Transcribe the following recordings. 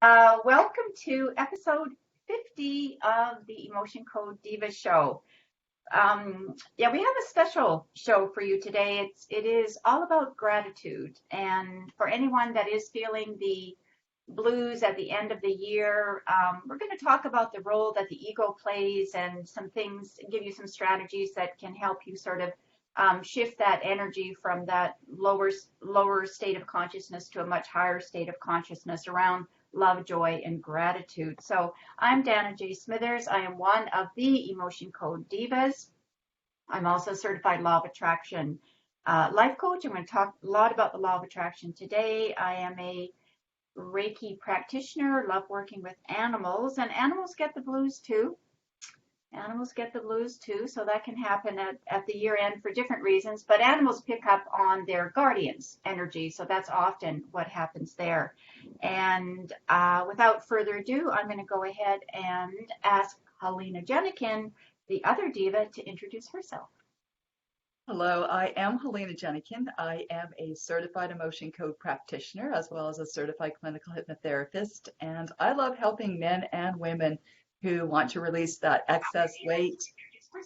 Welcome to episode 50 of the Emotion Code Divas show. Yeah, we have a special show for you today. It is all about gratitude, and for anyone that is feeling the blues at the end of the year, we're going to talk about the role that the ego plays and some things, give you some strategies that can help you sort of shift that energy from that lower state of consciousness to a much higher state of consciousness around love, joy, and gratitude. So I'm Dana J. Smithers. I am one of the Emotion Code Divas. I'm also a certified law of attraction life coach. I'm going to talk a lot about the law of attraction today. I am a Reiki practitioner, love working with animals, and animals get the blues too. Animals get the blues too, so that can happen at the year end for different reasons, but animals pick up on their guardians' energy, so that's often what happens there. And without further ado, I'm going to go ahead and ask Helena Jenikin, the other diva, to introduce herself. Hello, I am Helena Jenikin. I am a certified emotion code practitioner as well as a certified clinical hypnotherapist, and I love helping men and women who want to release that excess weight,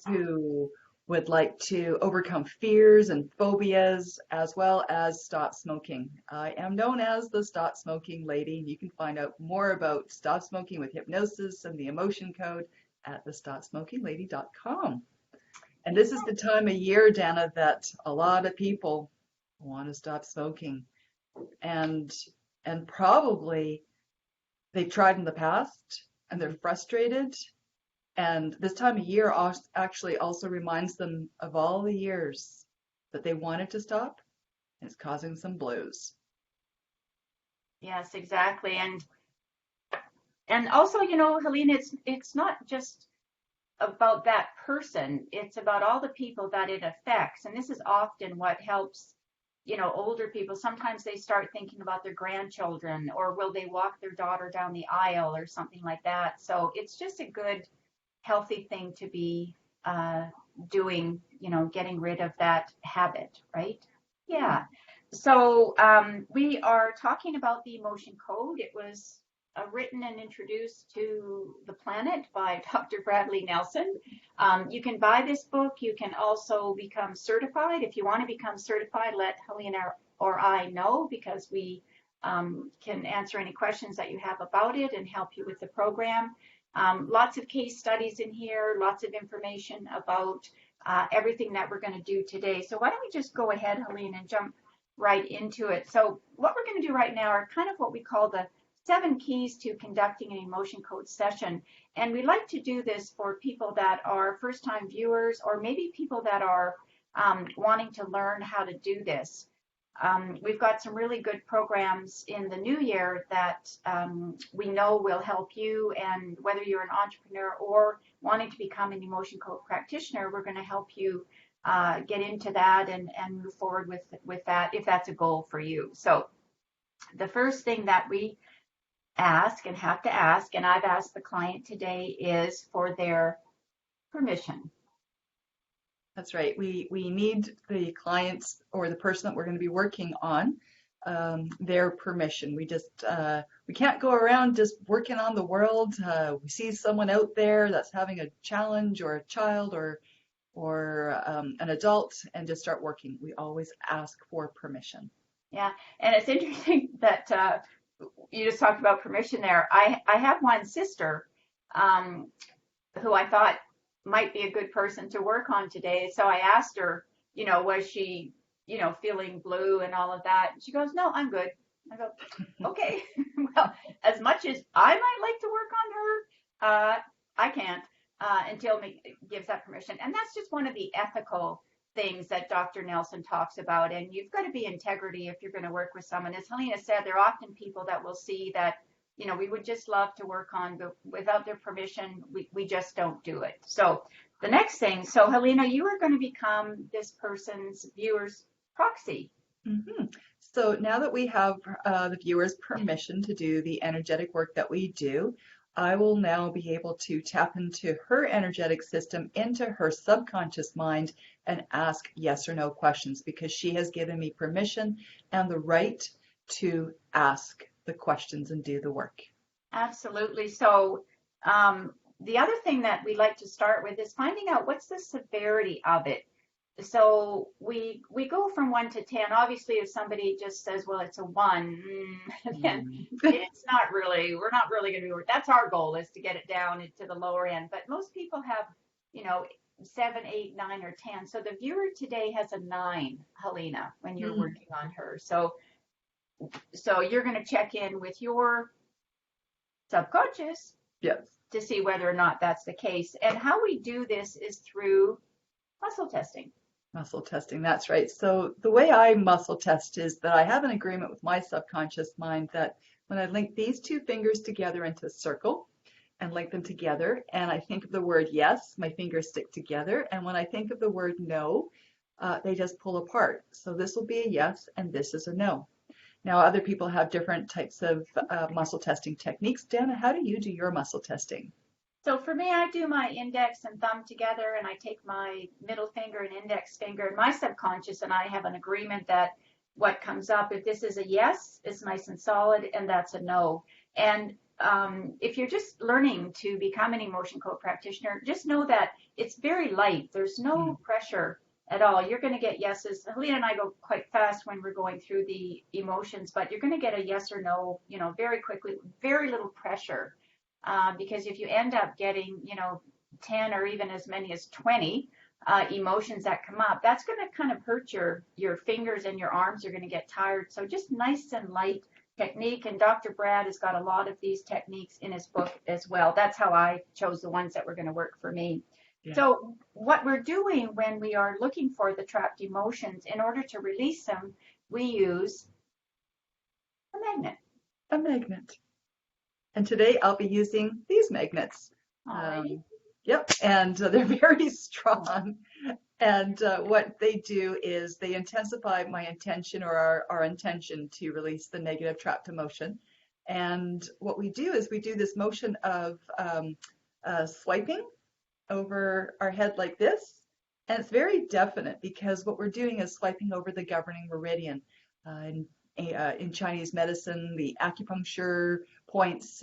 who would like to overcome fears and phobias, as well as stop smoking. I am known as the Stop Smoking Lady. You can find out more about stop smoking with hypnosis and the emotion code at thestopsmokinglady.com. And this is the time of year, Dana, that a lot of people want to stop smoking. And probably they've tried in the past and they're frustrated. And this time of year actually also reminds them of all the years that they wanted to stop, and it's causing some blues. Yes, exactly. And also, Helena, it's not just about that person. It's about all the people that it affects. And this is often what helps, older people. Sometimes they start thinking about their grandchildren, or will they walk their daughter down the aisle or something like that. So it's just a good, healthy thing to be doing, getting rid of that habit, right? Yeah. So we are talking about the emotion code. It was written and introduced to the planet by Dr. Bradley Nelson. You can buy this book. You can also become certified. If you want to become certified, let Helena or I know, because we can answer any questions that you have about it and help you with the program. Lots of case studies in here, lots of information about everything that we're going to do today. So why don't we just go ahead, Helene, and jump right into it. So what we're going to do right now are kind of what we call the 7 keys to conducting an emotion code session. And we like to do this for people that are first-time viewers, or maybe people that are wanting to learn how to do this. We've got some really good programs in the new year that we know will help you, and whether you're an entrepreneur or wanting to become an emotion code practitioner, we're going to help you get into that and move forward with that if that's a goal for you. So the first thing that we ask and have to ask, and I've asked the client today, is for their permission. That's right. We need the clients or the person that we're going to be working on, their permission. We can't go around just working on the world. We see someone out there that's having a challenge, or a child, or an adult, and just start working. We always ask for permission. Yeah, and it's interesting that you just talked about permission there. I have one sister um, who I thought might be a good person to work on today. So I asked her, was she, feeling blue and all of that? And she goes, no, I'm good. I go, okay. Well, as much as I might like to work on her, I can't until me gives that permission. And that's just one of the ethical things that Dr. Nelson talks about. And you've got to be integrity if you're going to work with someone. As Helena said, there are often people that will see that, we would just love to work on, but without their permission, we just don't do it. So the next thing, so Helena, you are going to become this person's viewer's proxy. Mm-hmm. So now that we have the viewer's permission to do the energetic work that we do, I will now be able to tap into her energetic system, into her subconscious mind, and ask yes or no questions, because she has given me permission and the right to ask the questions and do the work. Absolutely. So, the other thing that we like to start with is finding out what's the severity of it. So we go from 1 to 10. Obviously, if somebody just says, "Well, it's a one," then Mm. it's not really. We're not really going to be. That's our goal, is to get it down into the lower end. But most people have, you know, 7, 8, 9, or 10. So the viewer today has a 9, Helena, when you're Mm. working on her. So you're going to check in with your subconscious Yes. to see whether or not that's the case. And how we do this is through muscle testing. Muscle testing, that's right. So the way I muscle test is that I have an agreement with my subconscious mind that when I link these two fingers together into a circle and link them together, and I think of the word yes, my fingers stick together. And when I think of the word no, they just pull apart. So this will be a yes, and this is a no. Now, other people have different types of muscle testing techniques. Dana, how do you do your muscle testing? So for me, I do my index and thumb together, and I take my middle finger and index finger, and my subconscious and I have an agreement that what comes up, if this is a yes, it's nice and solid, and that's a no. And if you're just learning to become an emotion code practitioner, just know that it's very light. There's Mm. no pressure at all. You're going to get yeses. Helena and I go quite fast when we're going through the emotions, but you're going to get a yes or no, very quickly, very little pressure. Because if you end up getting, 10 or even as many as 20 emotions that come up, that's going to kind of hurt your fingers, and your arms are going to get tired. So just nice and light technique. And Dr. Brad has got a lot of these techniques in his book as well. That's how I chose the ones that were going to work for me. Yeah. So what we're doing when we are looking for the trapped emotions, in order to release them, we use a magnet. A magnet. And today I'll be using these magnets. Alrighty. Um, yep, and they're very strong. And what they do is they intensify my intention, or our intention to release the negative trapped emotion. And what we do is we do this motion of swiping over our head like this. And it's very definite because what we're doing is swiping over the governing meridian. In in Chinese medicine, the acupuncture points,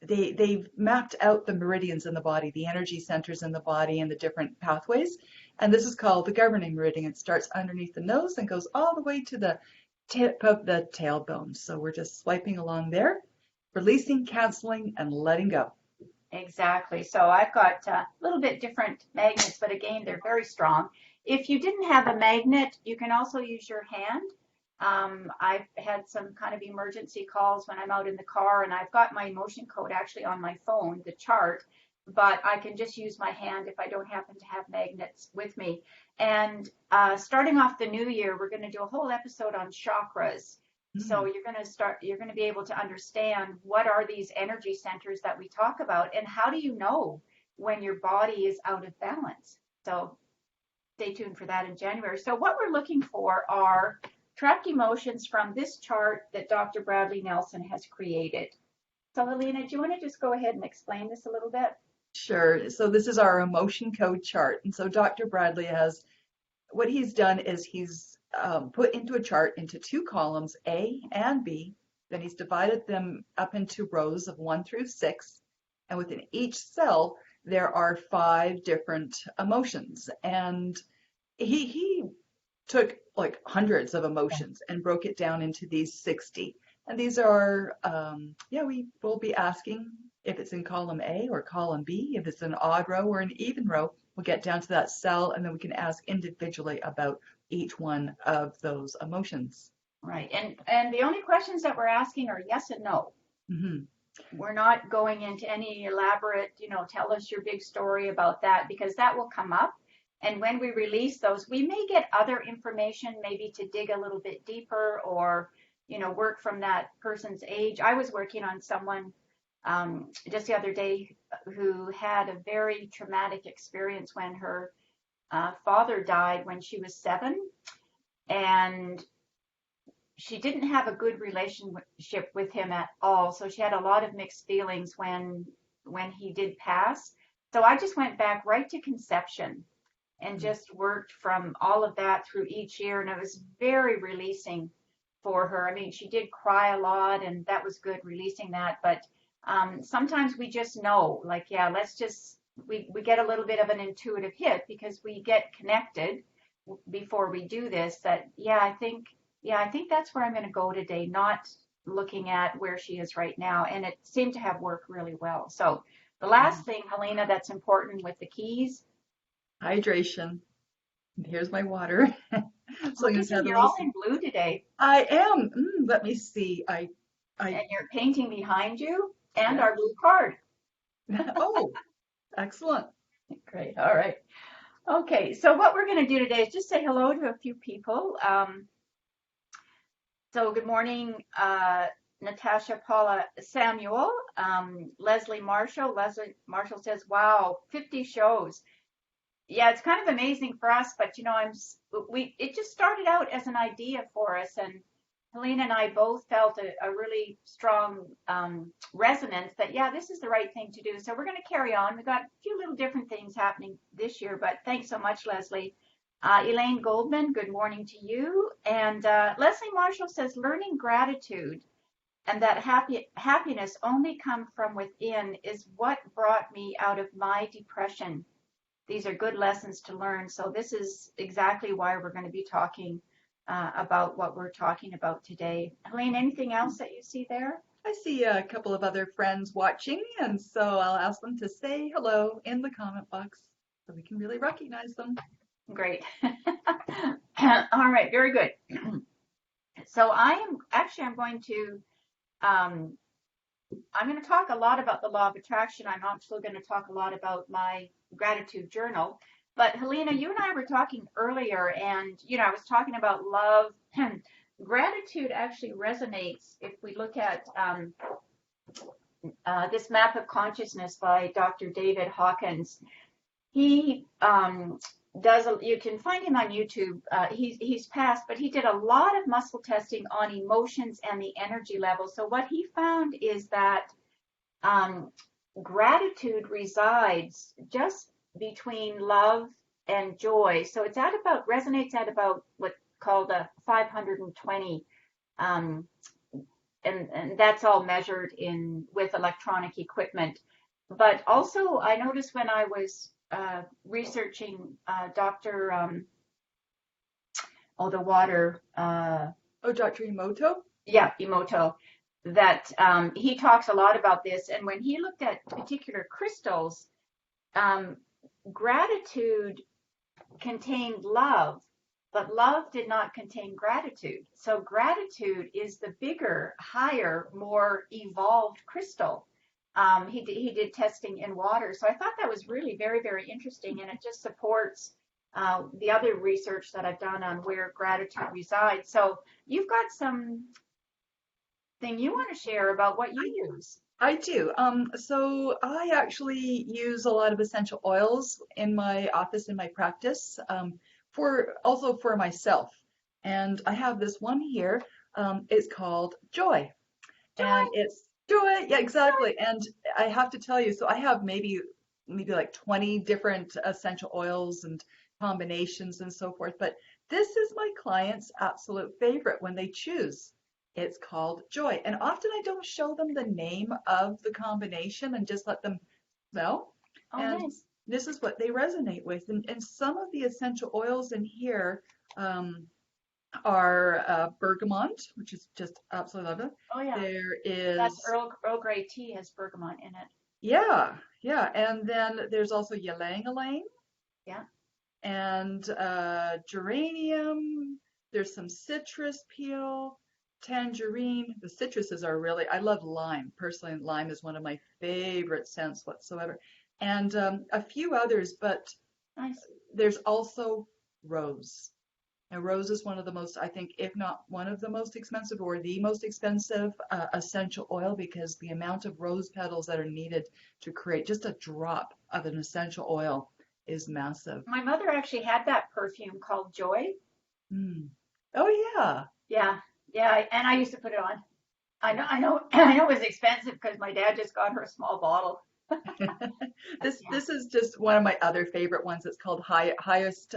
they've mapped out the meridians in the body, the energy centers in the body, and the different pathways. And this is called the governing meridian. It starts underneath the nose and goes all the way to the tip of the tailbone. So we're just swiping along there, releasing, canceling, and letting go. Exactly. So I've got a little bit different magnets, but again, they're very strong. If you didn't have a magnet, you can also use your hand. I've had some kind of emergency calls when I'm out in the car, and I've got my emotion code actually on my phone, the chart, but I can just use my hand if I don't happen to have magnets with me. And starting off the new year, we're going to do a whole episode on chakras. So Mm. you're going to be able to understand what are these energy centers that we talk about, and how do you know when your body is out of balance. So stay tuned for that in January. So what we're looking for are trapped emotions from this chart that Dr. Bradley Nelson has created. So Helena, do you want to just go ahead and explain this a little bit? Sure. So this is our emotion code chart. And so Dr. Bradley has, what he's done is he's put into a chart into two columns, A and B. Then he's divided them up into rows of 1 through 6. And within each cell, there are 5 different emotions. And he took like hundreds of emotions and broke it down into these 60. And these are, we will be asking if it's in column A or column B, if it's an odd row or an even row. We'll get down to that cell, and then we can ask individually about each one of those emotions. Right. And the only questions that we're asking are yes and no. Mm-hmm. We're not going into any elaborate, tell us your big story about that, because that will come up. And when we release those, we may get other information, maybe to dig a little bit deeper, or, work from that person's age. I was working on someone just the other day who had a very traumatic experience when her father died when she was 7. And she didn't have a good relationship with him at all. So she had a lot of mixed feelings when he did pass. So I just went back right to conception and just worked from all of that through each year. And it was very releasing for her. I mean, she did cry a lot, and that was good releasing that. But sometimes we just know, like, yeah, let's just we get a little bit of an intuitive hit because we get connected before we do this. That I think that's where I'm going to go today, not looking at where she is right now. And it seemed to have worked really well. So the last thing, Helena, that's important with the keys. Hydration. Here's my water. So Look you at you, have a you're little. all in blue today. I am. Let me see. I. And you're painting behind you and Yeah. our blue card. Oh, excellent. Great. All right. Okay. So what we're going to do today is just say hello to a few people. So good morning, Natasha Paula Samuel, Leslie Marshall. Leslie Marshall says, wow, 50 shows. Yeah, it's kind of amazing for us, but it just started out as an idea for us, and Helena and I both felt a really strong resonance that, yeah, this is the right thing to do. So we're going to carry on. We've got a few little different things happening this year, but thanks so much, Leslie. Elaine Goldman, good morning to you. And Leslie Marshall says, learning gratitude and that happiness only come from within is what brought me out of my depression. These are good lessons to learn. So this is exactly why we're going to be talking about what we're talking about today. Helene, anything else that you see there? I see a couple of other friends watching, and so I'll ask them to say hello in the comment box so we can really recognize them. Great. All right, very good. So I'm going to talk a lot about the law of attraction. I'm also going to talk a lot about my gratitude journal. But Helena, you and I were talking earlier, and I was talking about love. Gratitude actually resonates if we look at this map of consciousness by Dr. David Hawkins. He you can find him on YouTube. He's passed, but he did a lot of muscle testing on emotions and the energy level. So what he found is that gratitude resides just between love and joy. So resonates at about what's called a 520, and that's all measured with electronic equipment. But also, I noticed when I was researching Dr. The water. Dr. Emoto? Yeah, Emoto. That he talks a lot about this. And when he looked at particular crystals, gratitude contained love, but love did not contain gratitude. So gratitude is the bigger, higher, more evolved crystal. He did testing in water. So I thought that was really very, very interesting. And it just supports the other research that I've done on where gratitude resides. So you've got something you want to share about what you use. I do. So I actually use a lot of essential oils in my office, in my practice, for myself. And I have this one here. It's called Joy. And it's Joy. Yeah, exactly. And I have to tell you, so I have maybe like 20 different essential oils and combinations and so forth. But this is my client's absolute favorite when they choose. It's called Joy. And often I don't show them the name of the combination and just let them smell. Oh, And nice. this is what they resonate with. And some of the essential oils in here are bergamot, which is just absolutely lovely. Oh, yeah. There is That's Earl Grey tea has bergamot in it. yeah, yeah. And then there's also ylang ylang Yeah. and geranium. There's some citrus peel, tangerine. The citruses are really, I love lime. Personally, lime is one of my favorite scents whatsoever. And a few others, but Nice. there's also rose. And rose is one of the most, I think, if not one of the most expensive or the most expensive essential oil because the amount of rose petals that are needed to create just a drop of an essential oil is massive. My mother actually had that perfume called Joy. Mm. Oh, yeah. Yeah. Yeah. And I used to put it on. I know it was expensive because my dad just got her a small bottle. This is just one of my other favorite ones. It's called highest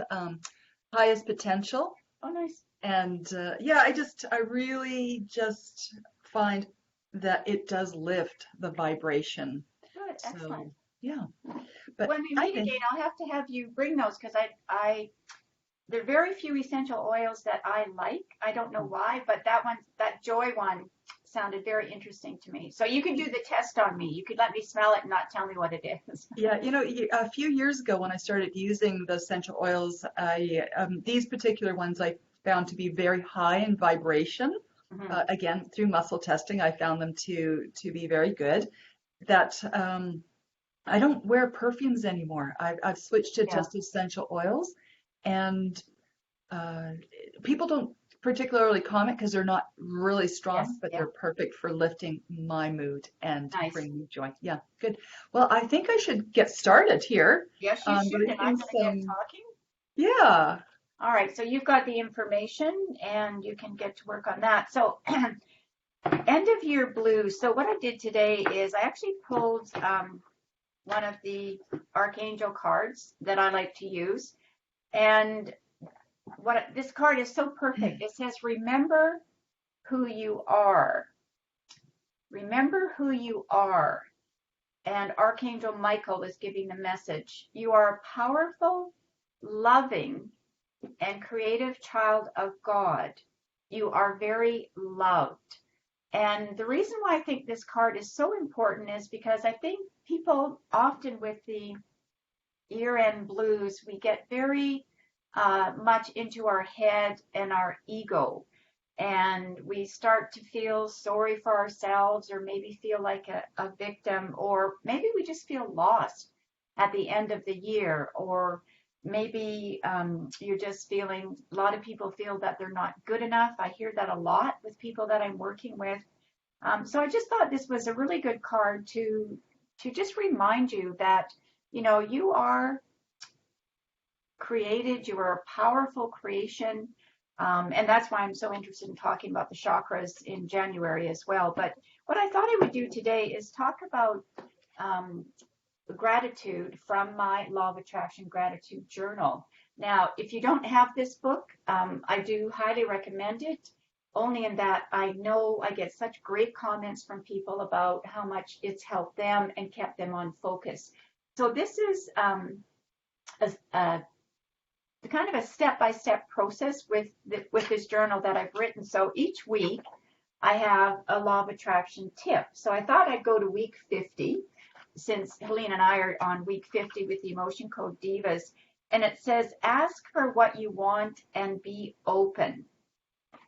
potential. Oh, nice. And yeah, I really just find that it does lift the vibration. Good, excellent. So yeah, but When we I meet think, again, I'll have to have you bring those because there are very few essential oils that I like. I don't know why, but that joy one sounded very interesting to me. So you can do the test on me. You could let me smell it and not tell me what it is. yeah, a few years ago when I started using the essential oils, these particular ones I found to be very high in vibration. Mhm. Again, through muscle testing, I found them to be very good. That I don't wear perfumes anymore. I've switched to Yeah, just essential oils, and uh, people don't particularly comment because they're not really strong, yes, but yeah, they're perfect for lifting my mood and nice. bringing me joy. Yeah, good. Well, I think I should get started here. Yes, you should, and I'm Releasing going to get some, talking. yeah. All right, so you've got the information and you can get to work on that. So end of year blues. So what I did today is I actually pulled one of the Archangel cards that I like to use. And this card is so perfect. It says, remember who you are. Remember who you are. And Archangel Michael is giving the message. You are a powerful, loving, and creative child of God. You are very loved. And the reason why I think this card is so important is because I think people often with the year-end blues, we get very much into our head and our ego. And we start to feel sorry for ourselves, or maybe feel like a victim, or maybe we just feel lost at the end of the year, or maybe you're just feeling, a lot of people feel that they're not good enough. I hear that a lot with people that I'm working with. So I just thought this was a really good card to just remind you that, you are created, you are a powerful creation. And that's why I'm so interested in talking about the chakras in January as well. But what I thought I would do today is talk about um, gratitude from my Law of Attraction Gratitude Journal. Now, if you don't have this book, I do highly recommend it, only in that I know I get such great comments from people about how much it's helped them and kept them on focus. So this is a kind of a step-by-step process with this journal that I've written. So each week I have a law of attraction tip. So I thought I'd go to week 50 since Helene and I are on week 50 with the emotion code Divas. And it says, ask for what you want and be open.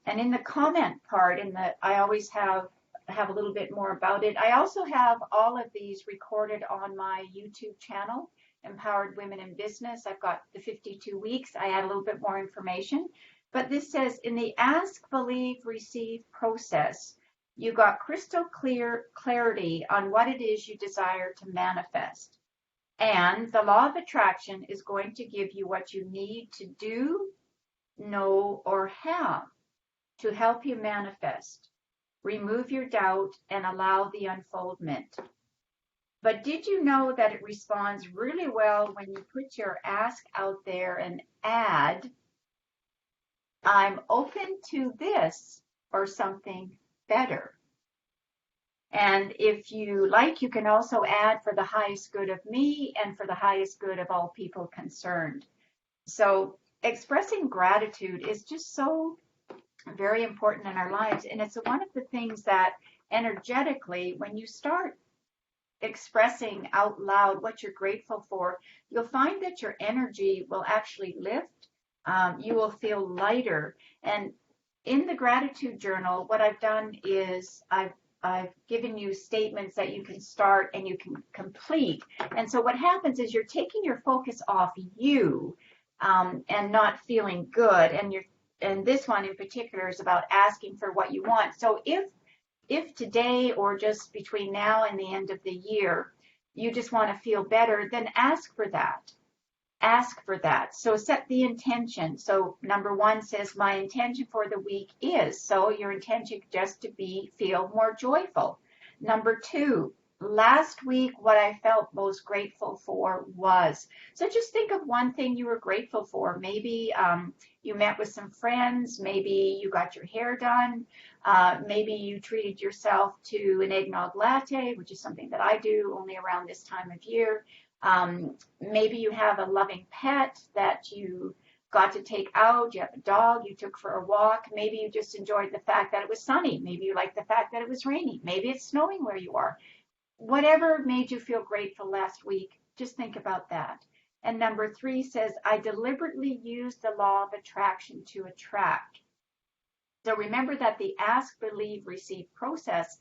And in the comment part, I always have a little bit more about it. I also have all of these recorded on my YouTube channel, Empowered Women in Business. I've got the 52 weeks. I add a little bit more information. But this says, in the ask, believe, receive process, you got crystal clear clarity on what it is you desire to manifest. And the law of attraction is going to give you what you need to do, know, or have to help you manifest. Remove your doubt and allow the unfoldment. But did you know that it responds really well when you put your ask out there and add, I'm open to this or something better? And if you like, you can also add for the highest good of me and for the highest good of all people concerned. So expressing gratitude is just so very important in our lives. And it's one of the things that energetically, when you start expressing out loud what you're grateful for, you'll find that your energy will actually lift. You will feel lighter. And in the gratitude journal, what I've done is I've given you statements that you can start and you can complete. And so what happens is you're taking your focus off you and not feeling good. And this one in particular is about asking for what you want. So if today or just between now and the end of the year, you just want to feel better, then ask for that. Ask for that. So set the intention. So number one says, my intention for the week is. So your intention just to feel more joyful. Number two, last week, what I felt most grateful for was. So just think of one thing you were grateful for. Maybe you met with some friends, maybe you got your hair done, maybe you treated yourself to an eggnog latte, which is something that I do only around this time of year. Maybe you have a loving pet that you got to take out. You have a dog you took for a walk. Maybe you just enjoyed the fact that it was sunny. Maybe you like the fact that it was rainy. Maybe it's snowing where you are. Whatever made you feel grateful last week, just think about that. And number 3 says, I deliberately used the law of attraction to attract. So remember that the ask, believe, receive process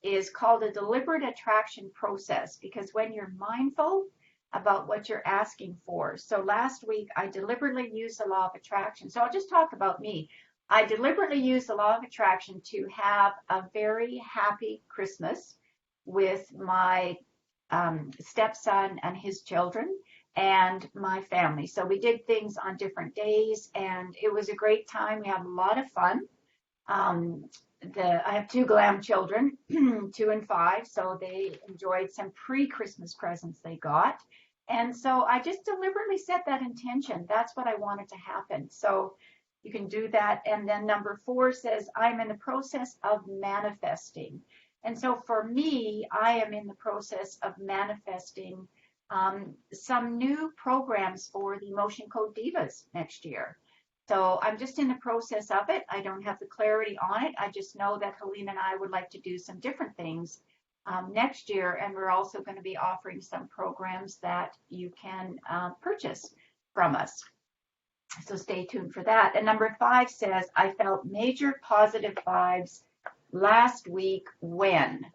is called a deliberate attraction process, because when you're mindful about what you're asking for. So last week, I deliberately used the law of attraction. So I'll just talk about me. I deliberately used the law of attraction to have a very happy Christmas with my stepson and his children and my family. So we did things on different days, and it was a great time. We had a lot of fun. I have 2 glam children, 2 and 5, so they enjoyed some pre-Christmas presents they got. And so I just deliberately set that intention. That's what I wanted to happen. So you can do that. And then number 4 says, I'm in the process of manifesting. And so for me, I am in the process of manifesting some new programs for the Emotion Code Divas next year. So I'm just in the process of it. I don't have the clarity on it. I just know that Helene and I would like to do some different things next year. And we're also going to be offering some programs that you can purchase from us. So stay tuned for that. And number 5 says, I felt major positive vibes last week when.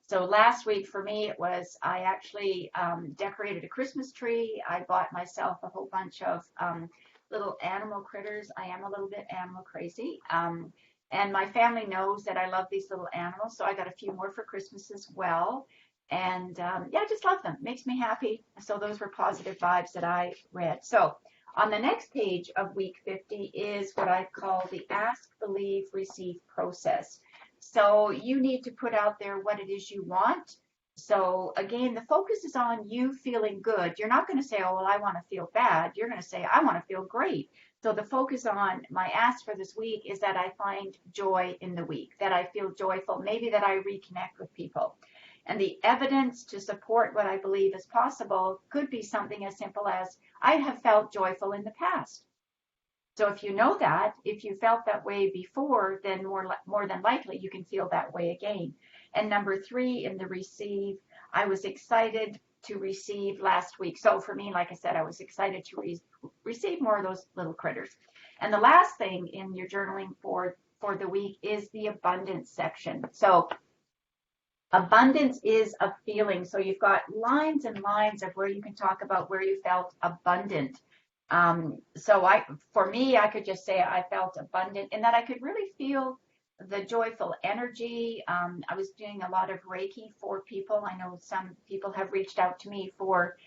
So last week for me, it was, I actually decorated a Christmas tree. I bought myself a whole bunch of little animal critters. I am a little bit animal crazy. And my family knows that I love these little animals. So I got a few more for Christmas as well. And yeah, I just love them. Makes me happy. So those were positive vibes that I read. So on the next page of week 50 is what I call the ask, believe, receive process. So you need to put out there what it is you want. So again, the focus is on you feeling good. You're not going to say, oh, well, I want to feel bad. You're going to say, I want to feel great. So the focus on my ask for this week is that I find joy in the week, that I feel joyful, maybe that I reconnect with people. And the evidence to support what I believe is possible could be something as simple as, I have felt joyful in the past. So if you know that, if you felt that way before, then more than likely you can feel that way again. And number 3 in the receive, I was excited to receive last week. So for me, like I said, I was excited to receive more of those little critters. And the last thing in your journaling for the week is the abundance section. So abundance is a feeling. So you've got lines and lines of where you can talk about where you felt abundant. So for me, I could just say I felt abundant and that I could really feel the joyful energy. I was doing a lot of Reiki for people. I know some people have reached out to me for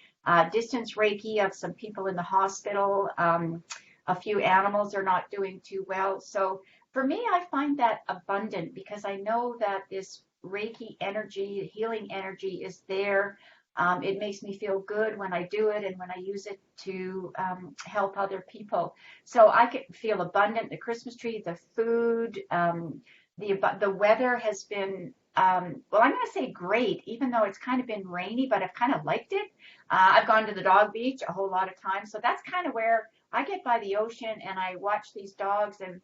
distance Reiki of some people in the hospital. A few animals are not doing too well. So for me, I find that abundant because I know that this Reiki energy, healing energy is there. It makes me feel good when I do it and when I use it to help other people. So I can feel abundant. The Christmas tree, the food, the weather has been, well, I'm going to say great, even though it's kind of been rainy, but I've kind of liked it. I've gone to the dog beach a whole lot of times. So that's kind of where I get by the ocean and I watch these dogs, and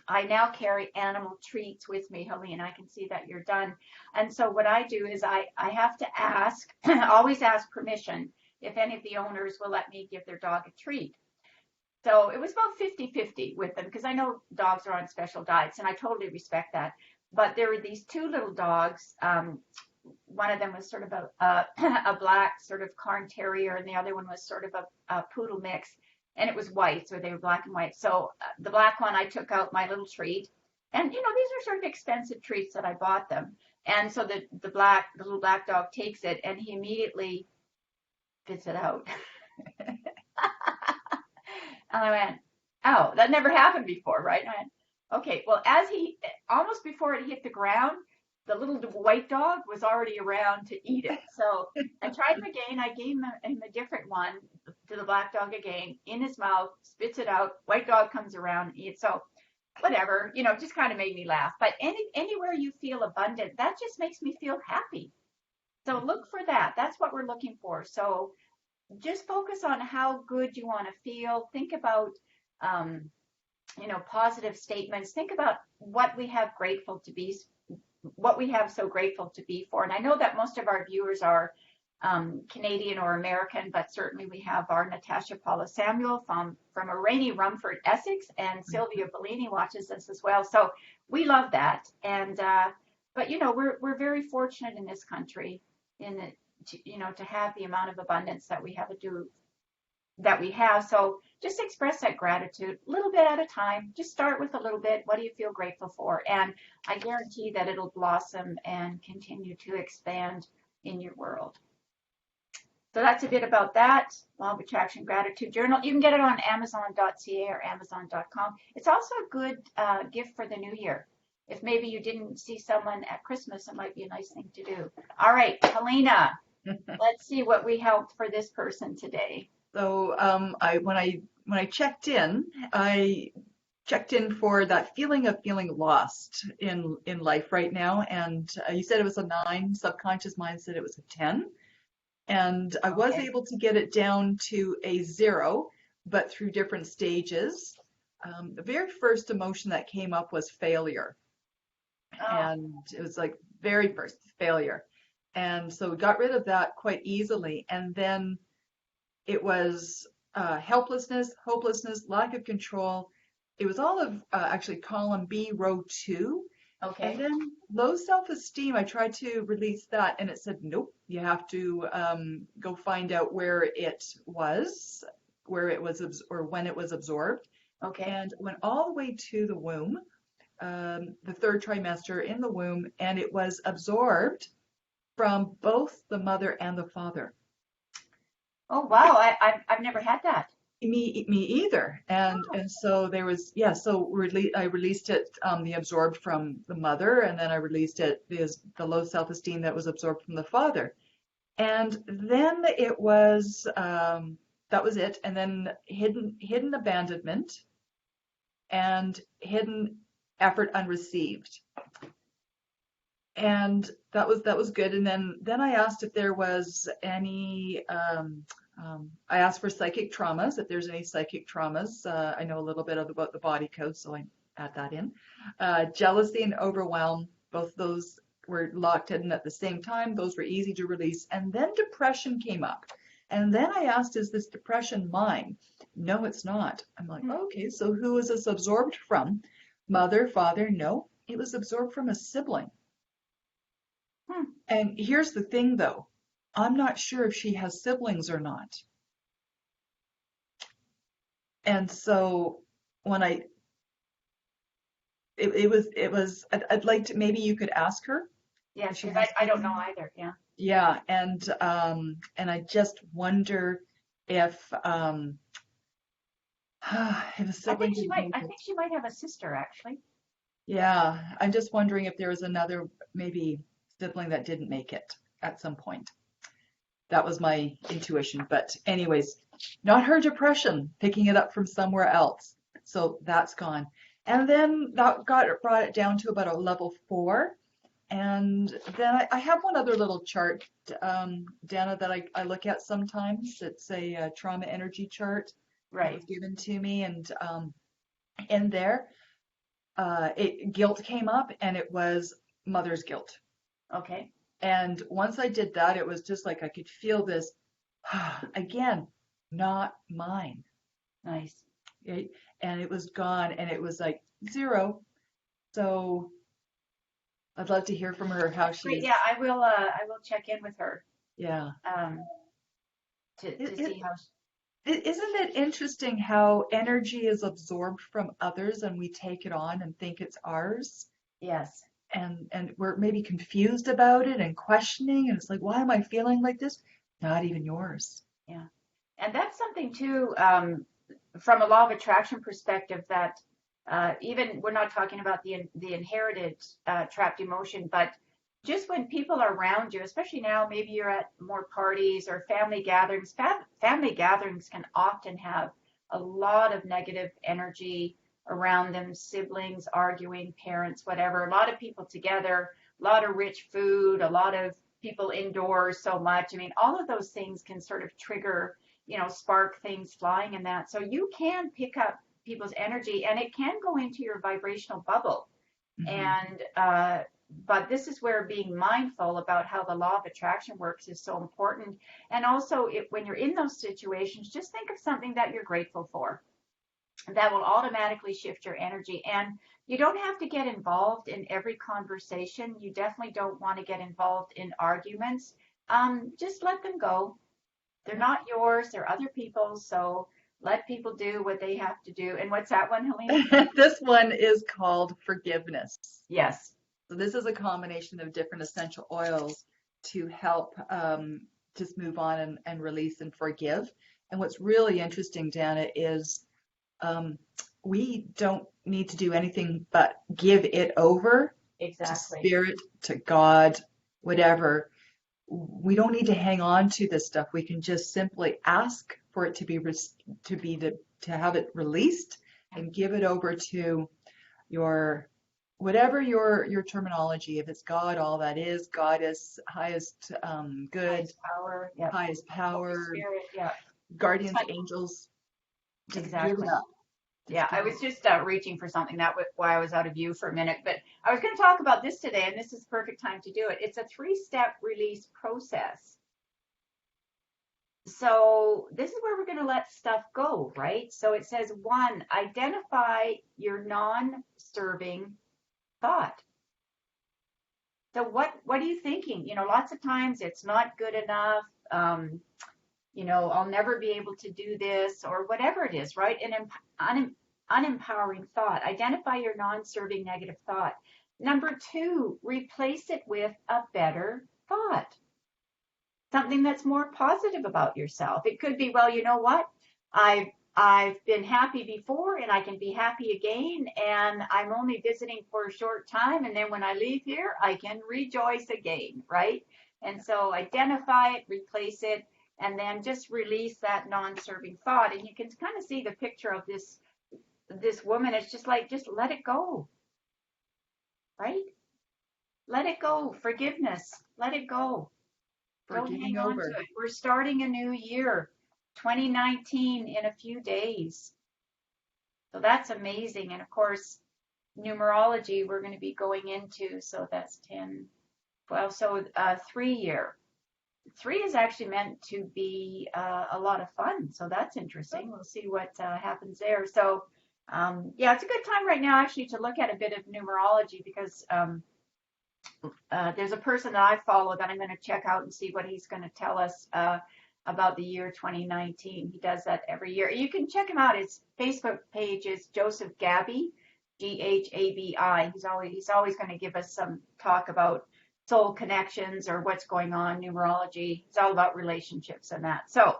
I now carry animal treats with me, Helene. I can see that you're done. And so what I do is I have to ask, always ask permission if any of the owners will let me give their dog a treat. So it was about 50-50 with them because I know dogs are on special diets and I totally respect that. But there were these 2 little dogs. One of them was sort of a black sort of Cairn Terrier and the other one was sort of a poodle mix. And it was white, so they were black and white. So the black one, I took out my little treat. And, you know, these are sort of expensive treats that I bought them. And so the little black dog takes it, and he immediately spits it out. And I went, oh, that never happened before, right? And I went, okay, well, almost before it hit the ground, the little white dog was already around to eat it. So I tried him again. I gave him a different one. to the black dog again, in his mouth, spits it out. White dog comes around, eats. So whatever, just kind of made me laugh. But anywhere you feel abundant, that just makes me feel happy. So look for that. That's what we're looking for. So just focus on how good you want to feel. Think about, um, positive statements. Think about what we have grateful to be, what we have so grateful to be for. And I know that most of our viewers are Canadian or American, but certainly we have our Natasha Paula Samuel from a rainy Rumford, Essex, and Sylvia Bellini watches us as well. So we love that. And but we're very fortunate in this country in the, to have the amount of abundance that we have. So just express that gratitude a little bit at a time. Just start with a little bit. What do you feel grateful for? And I guarantee that it'll blossom and continue to expand in your world. So that's a bit about that. Law of Attraction Gratitude Journal. You can get it on Amazon.ca or Amazon.com. It's also a good gift for the new year. If maybe you didn't see someone at Christmas, it might be a nice thing to do. All right, Helena, let's see what we helped for this person today. So when I checked in, I checked in for that feeling of feeling lost in life right now, and you said it was a 9. Subconscious mind said it was a 10, and I was able to get it down to a 0, but through different stages. The very first emotion that came up was failure, and it was like very first failure, and so we got rid of that quite easily, and then it was helplessness, hopelessness, lack of control. It was all of actually column B, row 2. Okay. And then low self-esteem, I tried to release that, and it said, nope, you have to go find out where it was, or when it was absorbed. Okay. And went all the way to the womb, the 3rd trimester in the womb, and it was absorbed from both the mother and the father. Oh wow, I've never had that. Me either. And so there was, I released it, the absorbed from the mother, and then I released it, the low self-esteem that was absorbed from the father. And then it was, that was it. And then hidden abandonment and hidden effort unreceived. And that was good. And then I asked if there was any, I asked for psychic traumas, if there's any psychic traumas. I know a little bit about the body code, so I add that in. Jealousy and overwhelm, both those were locked in at the same time. Those were easy to release. And then depression came up. And then I asked, is this depression mine? No, it's not. I'm like, okay, so who is this absorbed from? Mother, father? No, it was absorbed from a sibling. And here's the thing, though. I'm not sure if she has siblings or not. And so when it was, I'd like to, maybe you could ask her. Yeah, I don't know either. Yeah. Yeah, and I just wonder if a sibling. I think she might have a sister actually. Yeah, I'm just wondering if there was another maybe sibling that didn't make it at some point. That was my intuition. But anyways, not her depression, picking it up from somewhere else. So that's gone. And then that brought it down to about a level 4. And then I have one other little chart, Dana, that I look at sometimes. It's a trauma energy chart. Right. That was given to me. And in there, guilt came up, and it was mother's guilt. Okay. And once I did that, it was just like I could feel this, again, not mine. Nice. Right? And it was gone, and it was like 0. So I'd love to hear from her how she. Yeah, I will check in with her. Yeah. To see how. Isn't it interesting how energy is absorbed from others and we take it on and think it's ours? Yes. And we're maybe confused about it and questioning, and it's like, why am I feeling like this? Not even yours. Yeah. And that's something too, from a law of attraction perspective, that even we're not talking about the inherited trapped emotion, but just when people are around you, especially now, maybe you're at more parties or family gatherings. Family gatherings can often have a lot of negative energy around them, siblings arguing, parents, whatever, a lot of people together, a lot of rich food, a lot of people indoors so much. I mean, all of those things can sort of trigger, spark things flying in that. So you can pick up people's energy and it can go into your vibrational bubble. Hmm. And but this is where being mindful about how the law of attraction works is so important. And also, when you're in those situations, just think of something that you're grateful for. That will automatically shift your energy. And you don't have to get involved in every conversation. You definitely don't want to get involved in arguments. Just let them go. They're not yours, they're other people's. So let people do what they have to do. And what's that one, Helena? This one is called forgiveness. Yes. So this is a combination of different essential oils to help just move on and release and forgive. And what's really interesting, Dana, is we don't need to do anything but give it over to Exactly. spirit, to God, whatever. We don't need to hang on to this stuff. We can just simply ask for it to be to have it released and give it over to your whatever your terminology. If it's God, all that is, God is highest good, Highest power. Yep. highest Holy power, Spirit. Yeah. It's guardians, like, angels. Just give it exactly. up. Yeah, Just I give it. was just reaching for something. That was why I was out of view for a minute. But I was going to talk about this today, and this is the perfect time to do it. It's a 3-step release process. So this is where we're going to let stuff go, right? So it says, 1, identify your non-serving thought. So what are you thinking? Lots of times it's not good enough. I'll never be able to do this or whatever it is, right? An unempowering thought. Identify your non-serving negative thought. Number 2, replace it with a better thought. Something that's more positive about yourself. It could be, well, you know what? I've been happy before and I can be happy again, and I'm only visiting for a short time, and then when I leave here, I can rejoice again, right? And so identify it, replace it, and then just release that non-serving thought. And you can kind of see the picture of this woman. It's just like, just let it go, right? Let it go. Forgiveness. Let it go. For Don't giving hang on to over. it. We're starting a new year, 2019, in a few days. So that's amazing. And of course, numerology we're going to be going into. So that's 10, 12. So 3 year. 3 is actually meant to be a lot of fun. So that's interesting. We'll see what happens there. So yeah, it's a good time right now actually to look at a bit of numerology because there's a person that I follow that I'm going to check out and see what he's going to tell us about the year 2019. He does that every year. You can check him out. His Facebook page is Joseph Gabby, Ghabi. He's always going to give us some talk about soul connections or what's going on, numerology. It's all about relationships and that. So,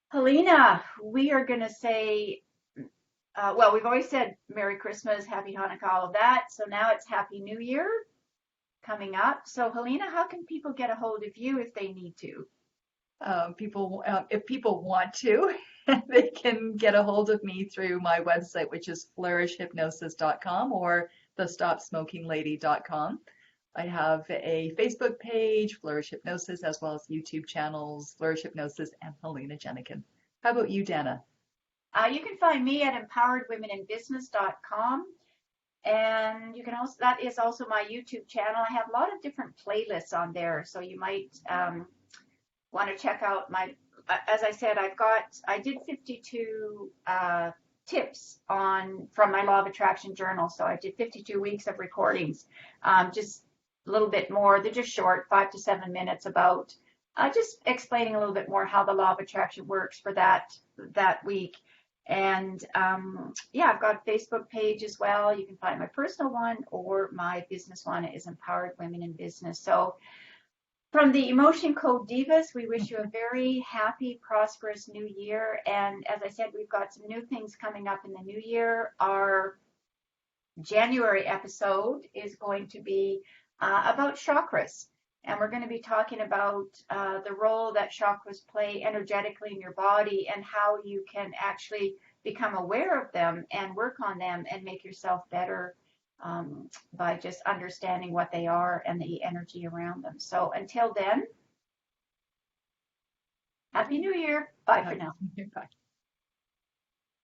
Helena, we are going to say, well, we've always said Merry Christmas, Happy Hanukkah, all of that. So now it's Happy New Year coming up. So, Helena, how can people get a hold of you if they need to? If people want to, they can get a hold of me through my website, which is flourishhypnosis.com or thestopsmokinglady.com. I have a Facebook page, Flourish Hypnosis, as well as YouTube channels, Flourish Hypnosis and Helena Jenikin. How about you, Dana? You can find me at empoweredwomeninbusiness.com. And you can also, that is also my YouTube channel. I have a lot of different playlists on there. So you might want to check out as I said, I did 52 tips from my Law of Attraction journal. So I did 52 weeks of recordings, just a little bit more. They're just short, 5 to 7 minutes about just explaining a little bit more how the Law of Attraction works for that week. And yeah, I've got a Facebook page as well. You can find my personal one or my business one is Empowered Women in Business. So from the Emotion Code Divas, we wish you a very happy, prosperous new year. And as I said, we've got some new things coming up in the new year. Our January episode is going to be about chakras. And we're going to be talking about the role that chakras play energetically in your body and how you can actually become aware of them and work on them and make yourself better by just understanding what they are and the energy around them. So until then, Happy New Year. Bye for now. Bye.